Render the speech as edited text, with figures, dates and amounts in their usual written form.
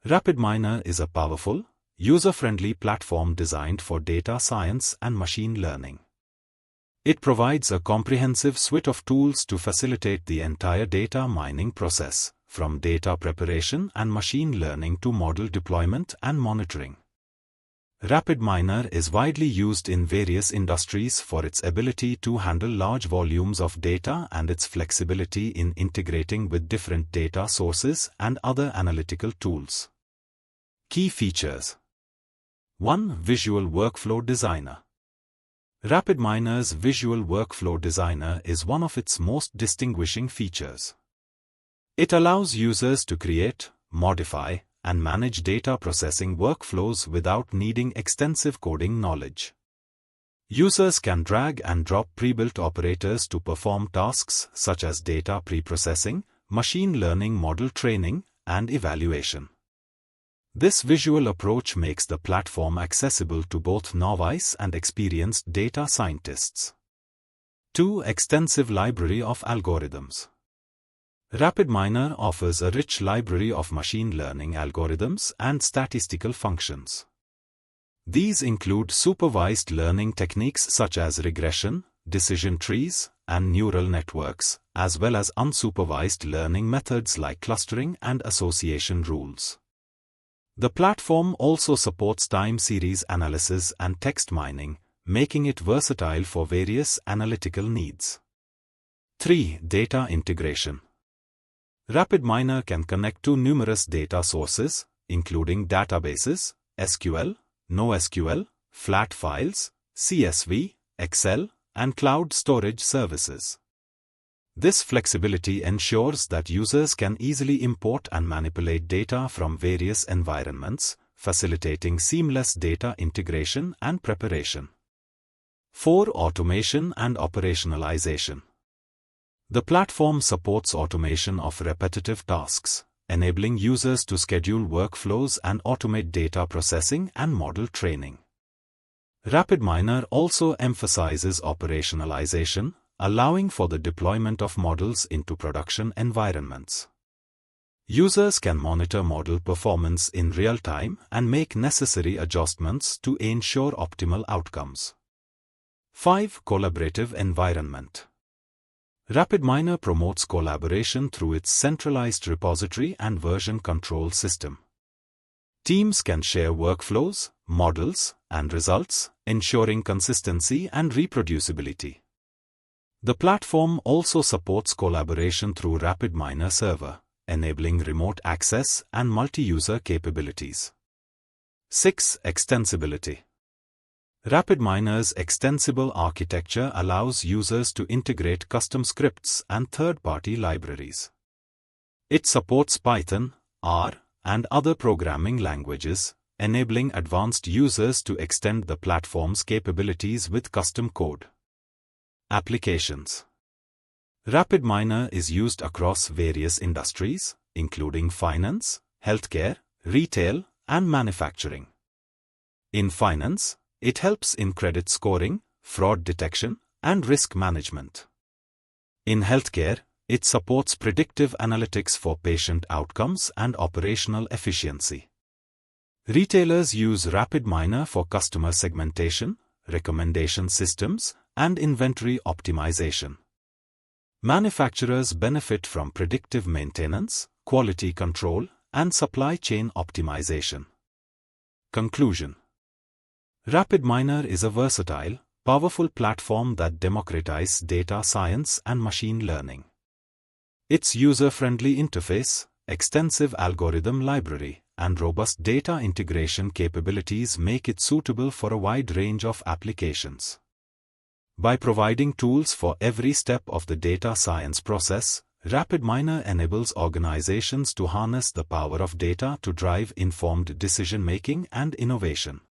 RapidMiner is a powerful, user-friendly platform designed for data science and machine learning. It provides a comprehensive suite of tools to facilitate the entire data mining process, from data preparation and machine learning to model deployment and monitoring. RapidMiner is widely used in various industries for its ability to handle large volumes of data and its flexibility in integrating with different data sources and other analytical tools. Key features. 1. Visual Workflow Designer. RapidMiner's Visual Workflow Designer is one of its most distinguishing features. It allows users to create, modify, and manage data processing workflows without needing extensive coding knowledge. Users can drag and drop pre-built operators to perform tasks such as data preprocessing, machine learning model training, and evaluation. This visual approach makes the platform accessible to both novice and experienced data scientists. 2. Extensive library of algorithms. RapidMiner offers a rich library of machine learning algorithms and statistical functions. These include supervised learning techniques such as regression, decision trees, and neural networks, as well as unsupervised learning methods like clustering and association rules. The platform also supports time series analysis and text mining, making it versatile for various analytical needs. 3. Data integration. RapidMiner can connect to numerous data sources, including databases, SQL, NoSQL, flat files, CSV, Excel, and cloud storage services. This flexibility ensures that users can easily import and manipulate data from various environments, facilitating seamless data integration and preparation. 4. Automation and operationalization. The platform supports automation of repetitive tasks, enabling users to schedule workflows and automate data processing and model training. RapidMiner also emphasizes operationalization, allowing for the deployment of models into production environments. Users can monitor model performance in real time and make necessary adjustments to ensure optimal outcomes. 5. Collaborative environment. RapidMiner promotes collaboration through its centralized repository and version control system. Teams can share workflows, models, and results, ensuring consistency and reproducibility. The platform also supports collaboration through RapidMiner Server, enabling remote access and multi-user capabilities. 6. Extensibility. RapidMiner's extensible architecture allows users to integrate custom scripts and third-party libraries. It supports Python, R, and other programming languages, enabling advanced users to extend the platform's capabilities with custom code. Applications. RapidMiner is used across various industries, including finance, healthcare, retail, and manufacturing. In finance, it helps in credit scoring, fraud detection, and risk management. In healthcare, it supports predictive analytics for patient outcomes and operational efficiency. Retailers use RapidMiner for customer segmentation, recommendation systems, and inventory optimization. Manufacturers benefit from predictive maintenance, quality control, and supply chain optimization. Conclusion. RapidMiner is a versatile, powerful platform that democratizes data science and machine learning. Its user-friendly interface, extensive algorithm library, and robust data integration capabilities make it suitable for a wide range of applications. By providing tools for every step of the data science process, RapidMiner enables organizations to harness the power of data to drive informed decision-making and innovation.